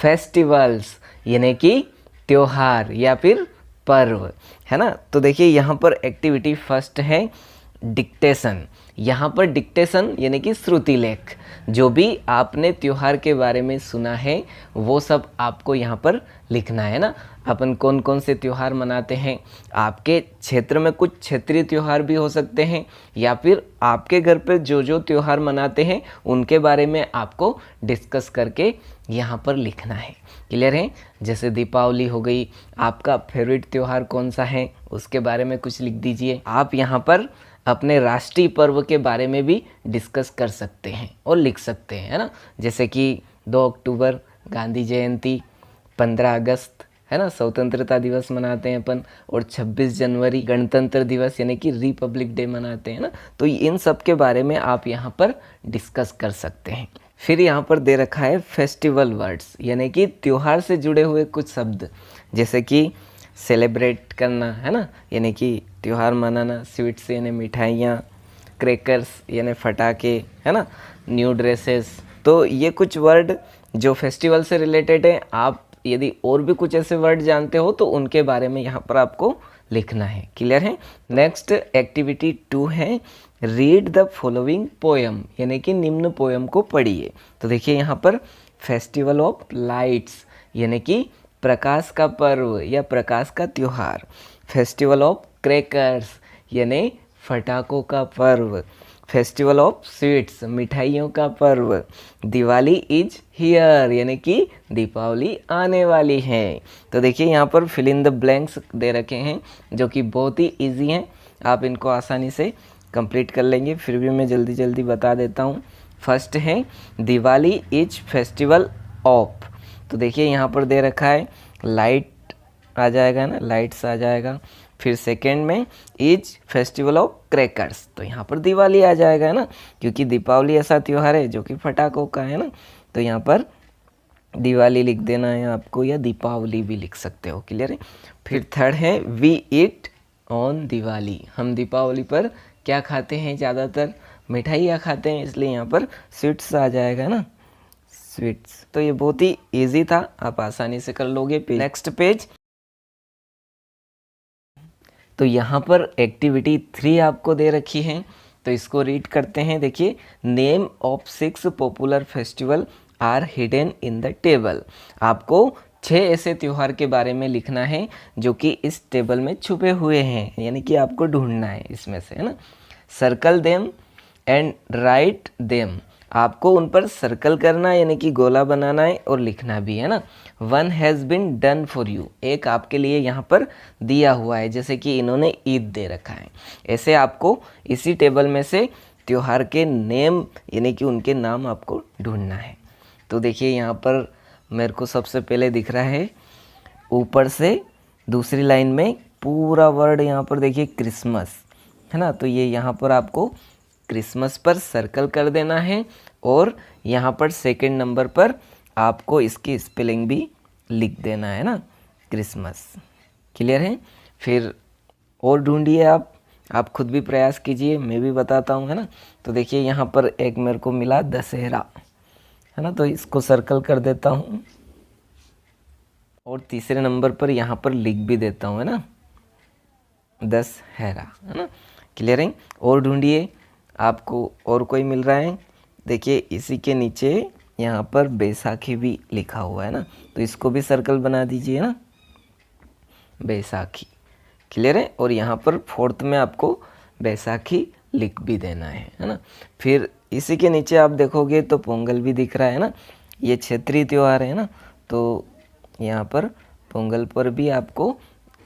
Festivals यानी कि त्योहार या फिर पर्व, है ना। तो देखिए यहाँ पर एक्टिविटी फर्स्ट है डिक्टेशन। यहाँ पर डिक्टेशन यानी कि श्रुति लेख, जो भी आपने त्योहार के बारे में सुना है वो सब आपको यहाँ पर लिखना है ना। अपन कौन कौन से त्योहार मनाते हैं, आपके क्षेत्र में कुछ क्षेत्रीय त्योहार भी हो सकते हैं, या फिर आपके घर पे जो जो त्योहार मनाते हैं उनके बारे में आपको डिस्कस करके यहाँ पर लिखना है। क्लियर है। जैसे दीपावली हो गई, आपका फेवरेट त्योहार कौन सा है उसके बारे में कुछ लिख दीजिए। आप यहाँ पर अपने राष्ट्रीय पर्व के बारे में भी डिस्कस कर सकते हैं और लिख सकते हैं, है ना। जैसे कि 2 अक्टूबर गांधी जयंती, 15 अगस्त, है ना, स्वतंत्रता दिवस मनाते हैं अपन, और 26 जनवरी गणतंत्र दिवस यानी कि रिपब्लिक डे मनाते हैं ना। तो इन सब के बारे में आप यहाँ पर डिस्कस कर सकते हैं। फिर यहाँ पर दे रखा है फेस्टिवल वर्ड्स यानी कि त्योहार से जुड़े हुए कुछ शब्द, जैसे कि सेलिब्रेट करना, है ना, यानी कि त्यौहार मनाना, स्वीट्स यानी मिठाइयाँ, क्रैकर्स यानी फटाके, है ना, न्यू ड्रेसेस। तो ये कुछ वर्ड जो फेस्टिवल से रिलेटेड है। आप यदि और भी कुछ ऐसे वर्ड जानते हो तो उनके बारे में यहाँ पर आपको लिखना है। क्लियर है। नेक्स्ट एक्टिविटी 2 है रीड द फॉलोइंग पोएम यानी कि निम्न पोएम को पढ़िए। तो देखिए यहाँ पर फेस्टिवल ऑफ लाइट्स यानी कि प्रकाश का पर्व या प्रकाश का त्योहार, फेस्टिवल ऑफ क्रैकर्स यानी फटाकों का पर्व, फेस्टिवल ऑफ स्वीट्स मिठाइयों का पर्व, दिवाली इज हियर यानी कि दीपावली आने वाली है। तो देखिए यहाँ पर फिल इन द ब्लैंक्स दे रखे हैं जो कि बहुत ही इजी हैं, आप इनको आसानी से कंप्लीट कर लेंगे। फिर भी मैं जल्दी जल्दी बता देता हूँ। फर्स्ट है दिवाली इज फेस्टिवल ऑफ। तो देखिए यहाँ पर दे रखा है लाइट आ जाएगा ना, लाइट्स आ जाएगा। फिर सेकेंड में इज फेस्टिवल ऑफ क्रैकर्स, तो यहाँ पर दिवाली आ जाएगा, है ना, क्योंकि दीपावली ऐसा त्यौहार है जो कि फटाकों का है ना। तो यहाँ पर दिवाली लिख देना है आपको, या दीपावली भी लिख सकते हो। क्लियर है। फिर थर्ड है वी ईट ऑन दिवाली। हम दीपावली पर क्या खाते हैं, ज़्यादातर मिठाइयाँ खाते हैं, इसलिए यहाँ पर स्वीट्स आ जाएगा ना, स्वीट्स। तो ये बहुत ही इजी था, आप आसानी से कर लोगे। Next page. तो यहाँ पर एक्टिविटी 3 आपको दे रखी है, तो इसको रीड करते हैं। देखिए name of 6 popular festival are hidden in the table. आपको 6 ऐसे त्योहार के बारे में लिखना है जो कि इस टेबल में छुपे हुए हैं, यानी कि आपको ढूंढना है इसमें से, है ना। Circle them and write them, आपको उन पर सर्कल करना है यानी कि गोला बनाना है और लिखना भी, है ना। One has been done for you, एक आपके लिए यहाँ पर दिया हुआ है, जैसे कि इन्होंने ईद दे रखा है। ऐसे आपको इसी टेबल में से त्योहार के नेम यानी कि उनके नाम आपको ढूंढना है। तो देखिए यहाँ पर मेरे को सबसे पहले दिख रहा है ऊपर से दूसरी लाइन में पूरा वर्ड यहाँ पर देखिए क्रिसमस, है ना। तो ये यहाँ पर आपको क्रिसमस पर सर्कल कर देना है, और यहाँ पर सेकंड नंबर पर आपको इसकी स्पेलिंग भी लिख देना है ना, क्रिसमस। क्लियर है। फिर और ढूंढिए आप खुद भी प्रयास कीजिए, मैं भी बताता हूँ, है ना। तो देखिए यहाँ पर एक मेरे को मिला दशहरा, है ना, तो इसको सर्कल कर देता हूँ, और तीसरे नंबर पर यहाँ पर लिख भी देता हूँ, है ना, दशहरा, है ना। क्लियर है। और ढूंढिए, आपको और कोई मिल रहा है। देखिए इसी के नीचे यहाँ पर बैसाखी भी लिखा हुआ है ना, तो इसको भी सर्कल बना दीजिए ना, बैसाखी। क्लियर है। और यहाँ पर फोर्थ में आपको बैसाखी लिख भी देना है ना। फिर इसी के नीचे आप देखोगे तो पोंगल भी दिख रहा है ना, ये क्षेत्रीय त्यौहार है ना, तो यहाँ पर पोंगल पर भी आपको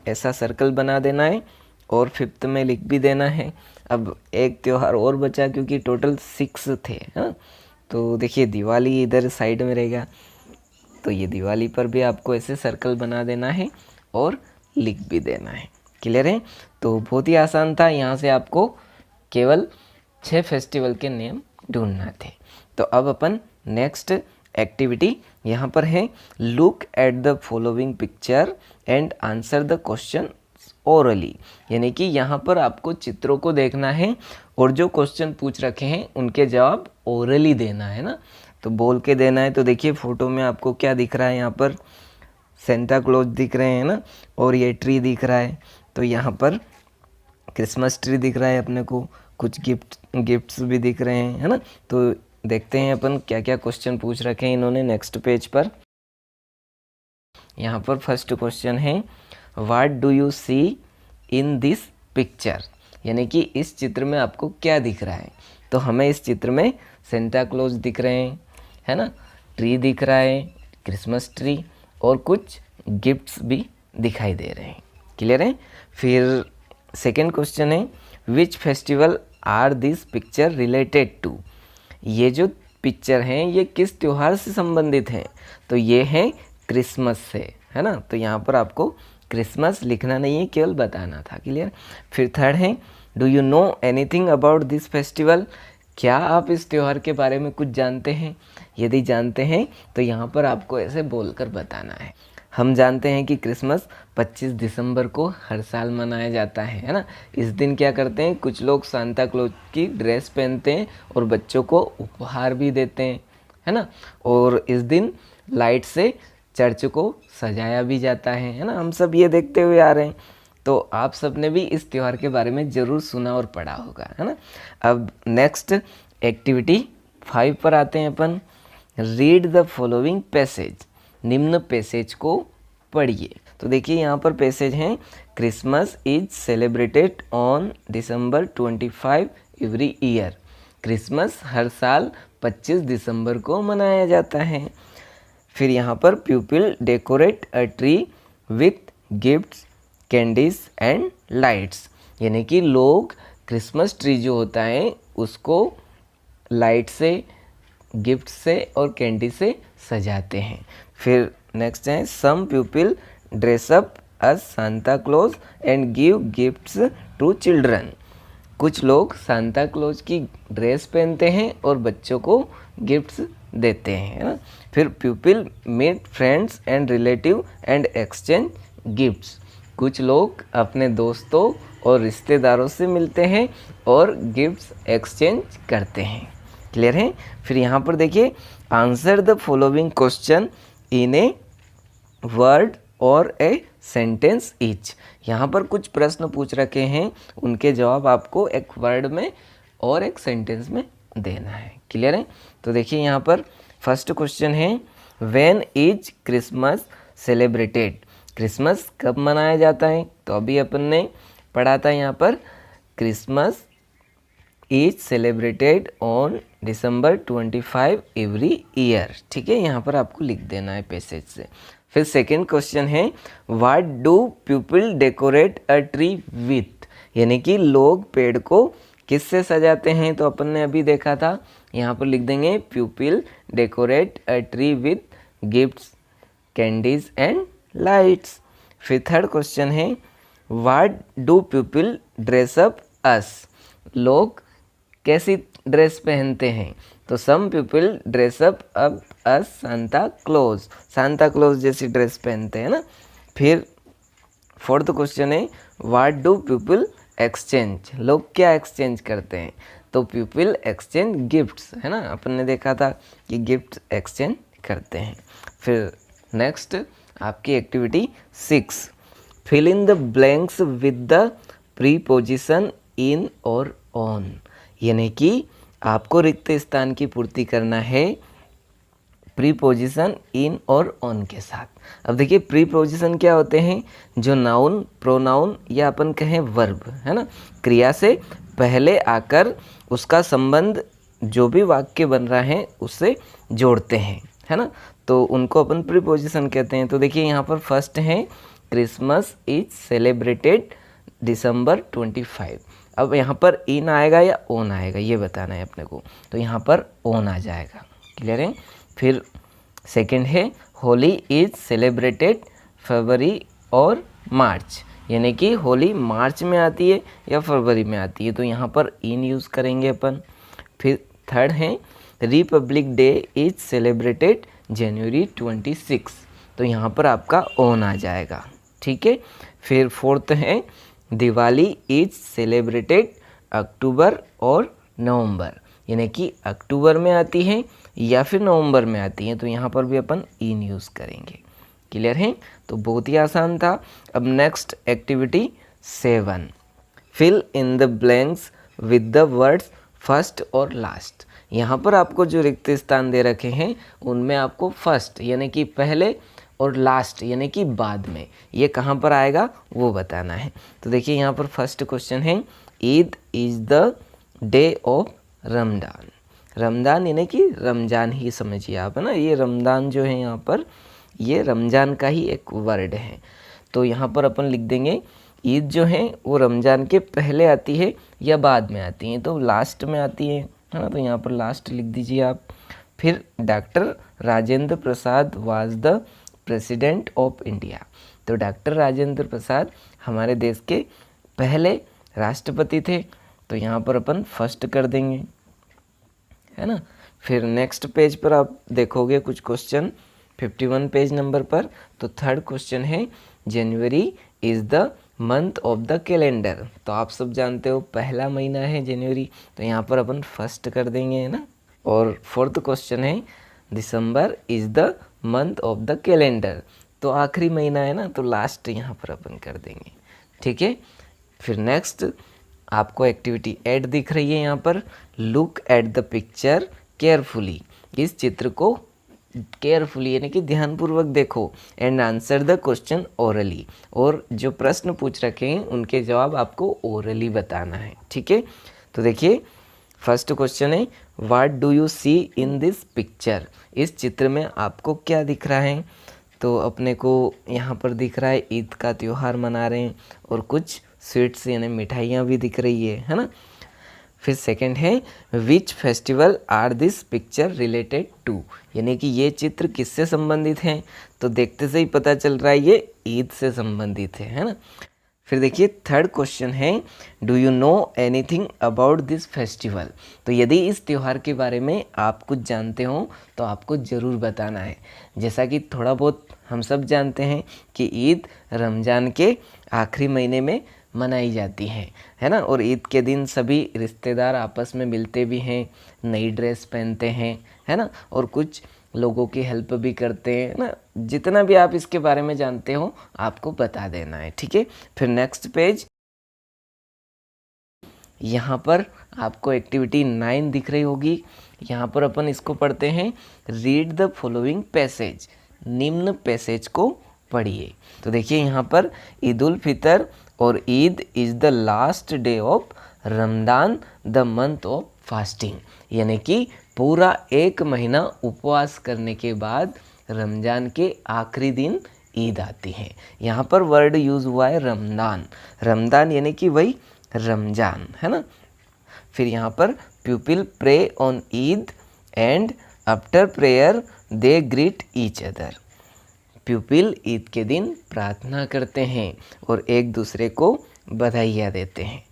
ऐसा सर्कल बना देना है, और फिफ्थ में लिख भी देना है। अब एक त्यौहार और बचा क्योंकि टोटल 6 थे, है ना। तो देखिए दिवाली इधर साइड में रहेगा, तो ये दिवाली पर भी आपको ऐसे सर्कल बना देना है और लिख भी देना है। क्लियर है। तो बहुत ही आसान था, यहाँ से आपको केवल 6 फेस्टिवल के नेम ढूंढना थे। तो अब अपन नेक्स्ट एक्टिविटी यहाँ पर है look at the following picture and answer the question orally, यानी कि यहाँ पर आपको चित्रों को देखना है और जो क्वेश्चन पूछ रखे हैं उनके जवाब ओरली देना है ना। तो बोल के देना है। तो देखिए फ़ोटो में आपको क्या दिख रहा है, यहाँ पर सेंटा क्लॉज दिख रहे हैं ना, और ये ट्री दिख रहा है। तो यहाँ पर क्रिसमस ट्री दिख रहा है अपने को, कुछ गिफ्ट्स भी दिख रहे हैं, है ना। तो देखते हैं अपन क्या क्या क्वेश्चन पूछ रखे हैं इन्होंने नेक्स्ट पेज पर। यहाँ पर फर्स्ट क्वेश्चन है, what do you see in this picture, यानी कि इस चित्र में आपको क्या दिख रहा है। तो हमें इस चित्र में सेंटा क्लॉज दिख रहे हैं, है ना, ट्री दिख रहा है, क्रिसमस ट्री, और कुछ गिफ्ट्स भी दिखाई दे रहे हैं। क्लियर है। फिर सेकेंड क्वेश्चन है, which festival are this picture related to, ये जो पिक्चर हैं ये किस त्यौहार से संबंधित हैं। तो ये हैं क्रिसमस से, है ना। तो यहाँ पर आपको क्रिसमस लिखना नहीं है, केवल बताना था। क्लियर। फिर थर्ड है, do you know anything about this festival, क्या आप इस त्यौहार के बारे में कुछ जानते हैं। यदि जानते हैं तो यहाँ पर आपको ऐसे बोलकर बताना है। हम जानते हैं कि क्रिसमस 25 दिसंबर को हर साल मनाया जाता है ना। इस दिन क्या करते हैं, कुछ लोग सांता क्लॉज की ड्रेस पहनते हैं और बच्चों को उपहार भी देते हैं, है ना। और इस दिन लाइट से चर्च को सजाया भी जाता है ना। हम सब ये देखते हुए आ रहे हैं। तो आप सब ने भी इस त्यौहार के बारे में ज़रूर सुना और पढ़ा होगा, है ना। अब नेक्स्ट एक्टिविटी 5 पर आते हैं अपन। रीड द फॉलोइंग पैसेज, निम्न पैसेज को पढ़िए। तो देखिए यहाँ पर पैसेज हैं, Christmas is celebrated on December 25 every year, Christmas हर साल 25 दिसंबर को मनाया जाता है। फिर यहाँ पर people decorate a tree with gifts, candies and lights, यानी कि लोग क्रिसमस ट्री जो होता है उसको लाइट से, गिफ्ट से और कैंडी से सजाते हैं। फिर नेक्स्ट है, some people dress up as Santa Claus and give gifts to children, कुछ लोग सांता क्लॉज की ड्रेस पहनते हैं और बच्चों को गिफ्ट्स देते हैं, है ना। फिर people meet friends and relative and exchange gifts, कुछ लोग अपने दोस्तों और रिश्तेदारों से मिलते हैं और गिफ्ट्स एक्सचेंज करते हैं। क्लियर है। फिर यहाँ पर देखिए, answer the following question in a word और ए सेंटेंस ईच, यहाँ पर कुछ प्रश्न पूछ रखे हैं, उनके जवाब आपको एक वर्ड में और एक सेंटेंस में देना है। क्लियर है। तो देखिए यहाँ पर फर्स्ट क्वेश्चन है, when is Christmas celebrated, Christmas कब मनाया जाता है। तो अभी अपन ने पढ़ा था यहाँ पर, Christmas is celebrated on December 25 every year. ठीक है, यहाँ पर आपको लिख देना है पैसेज से। फिर सेकेंड क्वेश्चन है, what do people decorate a tree with, यानी कि लोग पेड़ को किससे सजाते हैं। तो अपन ने अभी देखा था, यहाँ पर लिख देंगे people decorate a tree with gifts, candies and lights. फिर थर्ड क्वेश्चन है, what do people dress up as, लोग कैसी ड्रेस पहनते हैं। तो some people dress up as Santa Claus, Santa Claus जैसी ड्रेस पहनते हैं ना। फिर फोर्थ क्वेश्चन है, व्हाट डू पीपल एक्सचेंज, लोग क्या एक्सचेंज करते हैं। तो पीपल एक्सचेंज गिफ्ट्स, है ना, अपन ने देखा था कि गिफ्ट एक्सचेंज करते हैं। फिर नेक्स्ट आपकी activity 6, fill in the blanks with the preposition in और ऑन, यानी कि आपको रिक्त स्थान की पूर्ति करना है प्रीपोजिशन इन और ऑन के साथ। अब देखिए प्रीपोजिशन क्या होते हैं, जो नाउन, प्रोनाउन या अपन कहें वर्ब, है ना, क्रिया से पहले आकर उसका संबंध जो भी वाक्य बन रहा है उससे जोड़ते हैं, है ना। तो उनको अपन प्रीपोजिशन कहते हैं। तो देखिए यहाँ पर फर्स्ट है, क्रिसमस इज सेलिब्रेटेड December 25। अब यहाँ पर इन आएगा या ऑन आएगा ये बताना है अपने को। तो यहाँ पर ऑन आ जाएगा। क्लियर है। फिर सेकंड है, होली इज सेलिब्रेटेड फरवरी और मार्च, यानी कि होली मार्च में आती है या फरवरी में आती है, तो यहाँ पर इन यूज़ करेंगे अपन। फिर थर्ड है, Republic day is celebrated January 26, तो यहाँ पर आपका ऑन आ जाएगा। ठीक है। फिर फोर्थ है, दिवाली इज सेलिब्रेटेड अक्टूबर और नवंबर, यानी कि अक्टूबर में आती है या फिर नवंबर में आती हैं, तो यहाँ पर भी अपन इन यूज़ करेंगे। क्लियर है? तो बहुत ही आसान था। अब next activity 7, fill in the blanks with the words first और लास्ट। यहाँ पर आपको जो रिक्त स्थान दे रखे हैं उनमें आपको फर्स्ट यानी कि पहले और लास्ट यानी कि बाद में, ये कहाँ पर आएगा वो बताना है। तो देखिए यहाँ पर फर्स्ट क्वेश्चन है, Eid is the day of Ramzan. Ramzan यानी कि रमज़ान ही समझिए आप, है ना। ये रमज़ान जो है यहाँ पर ये रमज़ान का ही एक वर्ड है। तो यहाँ पर अपन लिख देंगे ईद जो है वो रमज़ान के पहले आती है या बाद में आती है, तो लास्ट में आती है ना। तो यहाँ पर लास्ट लिख दीजिए आप। फिर doctor Rajendra Prasad was the president of India. तो डॉक्टर राजेंद्र प्रसाद हमारे देश के पहले राष्ट्रपति थे, तो यहाँ पर अपन फर्स्ट कर देंगे, है ना। फिर नेक्स्ट पेज पर आप देखोगे कुछ क्वेश्चन 51 पेज नंबर पर। तो थर्ड क्वेश्चन है, जनवरी is the month of the calendar. तो आप सब जानते हो पहला महीना है जनवरी, तो यहाँ पर अपन फर्स्ट कर देंगे, है ना। और फोर्थ क्वेश्चन है, December is the month of the calendar. तो आखिरी महीना है ना, तो लास्ट यहाँ पर अपन कर देंगे, ठीक है। फिर नेक्स्ट आपको एक्टिविटी 8 दिख रही है यहाँ पर, look at the picture carefully. इस चित्र को केयरफुली यानी कि ध्यानपूर्वक देखो, and answer the question orally. और जो प्रश्न पूछ रखे हैं उनके जवाब आपको ओरली बताना है, ठीक है। तो देखिए फर्स्ट क्वेश्चन है, what do you see in this picture. इस चित्र में आपको क्या दिख रहा है। तो अपने को यहाँ पर दिख रहा है ईद का त्यौहार मना रहे हैं और कुछ स्वीट्स यानी मिठाइयाँ भी दिख रही है ना। फिर सेकंड है, which festival are this picture related to. यानी कि ये चित्र किससे संबंधित हैं। तो देखते से ही पता चल रहा है ये ईद से संबंधित है ना। फिर देखिए थर्ड क्वेश्चन है, do you know anything about this festival. तो यदि इस त्यौहार के बारे में आप कुछ जानते हो तो आपको ज़रूर बताना है। जैसा कि थोड़ा बहुत हम सब जानते हैं कि ईद रमज़ान के आखिरी महीने में मनाई जाती है ना। और ईद के दिन सभी रिश्तेदार आपस में मिलते भी हैं, नई ड्रेस पहनते हैं, है ना। और कुछ लोगों की हेल्प भी करते हैं ना। जितना भी आप इसके बारे में जानते हो आपको बता देना है, ठीक है। फिर नेक्स्ट पेज, यहाँ पर आपको एक्टिविटी 9 दिख रही होगी। यहाँ पर अपन इसको पढ़ते हैं, रीड द फॉलोइंग पैसेज। निम्न पैसेज को पढ़िए। तो देखिए यहाँ पर ईद उल फितर और Eid is the last day of Ramzan the month of fasting. यानी कि पूरा एक महीना उपवास करने के बाद रमज़ान के आखिरी दिन ईद आती है। यहाँ पर वर्ड यूज़ हुआ है रमज़ान। रमज़ान यानी कि वही रमज़ान, है ना। फिर यहाँ पर people pray on Eid and after prayer they greet each other. People Eid के दिन प्रार्थना करते हैं और एक दूसरे को बधाइयाँ देते हैं।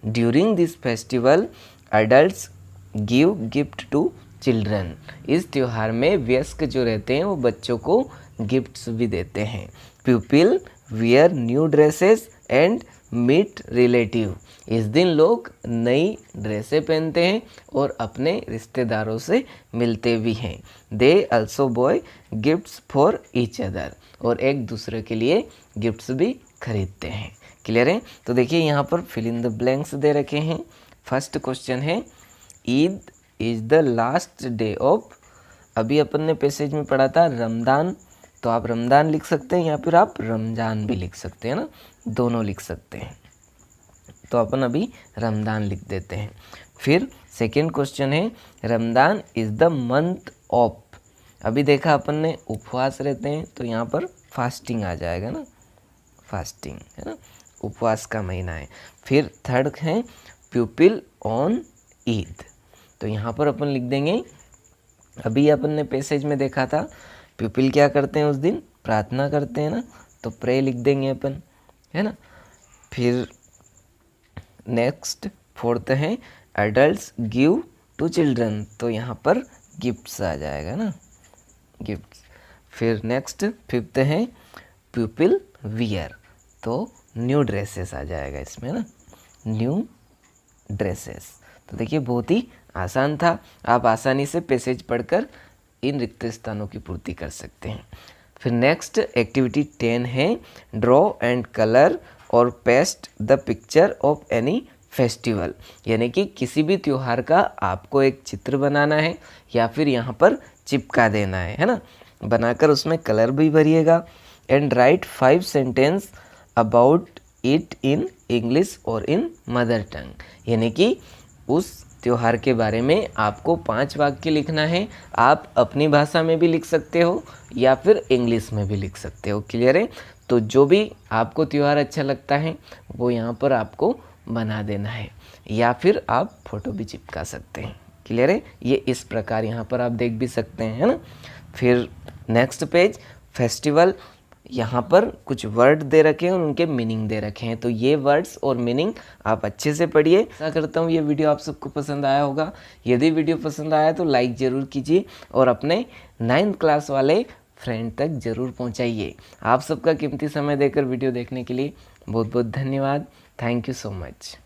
During this festival adults give gift to children. इस त्यौहार में वयस्क जो रहते हैं वो बच्चों को गिफ्ट्स भी देते हैं। People wear new dresses and meet relative. इस दिन लोग नई ड्रेसें पहनते हैं और अपने रिश्तेदारों से मिलते भी हैं। They also boy gifts for each other. और एक दूसरे के लिए गिफ्ट्स भी खरीदते हैं। क्लियर है? तो देखिए यहाँ पर फिल इन द ब्लैंक्स दे रखे हैं। फर्स्ट क्वेश्चन है, Eid is the last day of. अभी अपन ने पैसेज में पढ़ा था रमज़ान, तो आप रमज़ान लिख सकते हैं या फिर आप रमज़ान भी लिख सकते हैं ना, दोनों लिख सकते हैं। तो अपन अभी रमज़ान लिख देते हैं। फिर सेकेंड क्वेश्चन है, Ramzan is the month of. अभी देखा अपन ने उपवास रहते हैं, तो यहाँ पर फास्टिंग आ जाएगा ना, फास्टिंग है ना, उपवास का महीना है। फिर थर्ड है पीपल ऑन ईद, तो यहाँ पर अपन लिख देंगे, अभी अपन ने पैसेज में देखा था पीपल क्या करते हैं उस दिन, प्रार्थना करते हैं ना, तो प्रे लिख देंगे अपन, है ना। फिर नेक्स्ट फोर्थ है एडल्ट्स गिव टू चिल्ड्रन, तो यहाँ पर गिफ्ट्स आ जाएगा ना, गिफ्ट्स। फिर नेक्स्ट फिफ्थ है पीपल वियर, तो न्यू ड्रेसेस आ जाएगा इसमें ना, न्यू ड्रेसेस। तो देखिए बहुत ही आसान था, आप आसानी से पैसेज पढ़कर इन रिक्त स्थानों की पूर्ति कर सकते हैं। फिर नेक्स्ट एक्टिविटी 10 है ड्रॉ एंड कलर और paste the picture of any festival, यानी कि किसी भी त्यौहार का आपको एक चित्र बनाना है या फिर यहाँ पर चिपका देना है ना, बनाकर उसमें कलर भी भरिएगा। And write 5 sentence about it in English और इन मदर टंग, यानी कि उस त्यौहार के बारे में आपको 5 वाक्य लिखना है। आप अपनी भाषा में भी लिख सकते हो या फिर इंग्लिश में भी लिख सकते हो। क्लियर है? तो जो भी आपको त्यौहार अच्छा लगता है वो यहाँ पर आपको बना देना है, या फिर आप फोटो भी चिपका सकते हैं। क्लियर है? ये इस प्रकार यहाँ पर आप देख भी सकते हैं, है ना। फिर नेक्स्ट पेज फेस्टिवल, यहाँ पर कुछ वर्ड दे रखे हैं और उनके मीनिंग दे रखे हैं, तो ये वर्ड्स और मीनिंग आप अच्छे से पढ़िए। आशा करता हूँ ये वीडियो आप सबको पसंद आया होगा। यदि वीडियो पसंद आया तो लाइक ज़रूर कीजिए और अपने 9th क्लास वाले फ्रेंड तक ज़रूर पहुँचाइए। आप सबका कीमती समय देकर वीडियो देखने के लिए बहुत बहुत धन्यवाद। Thank you so much.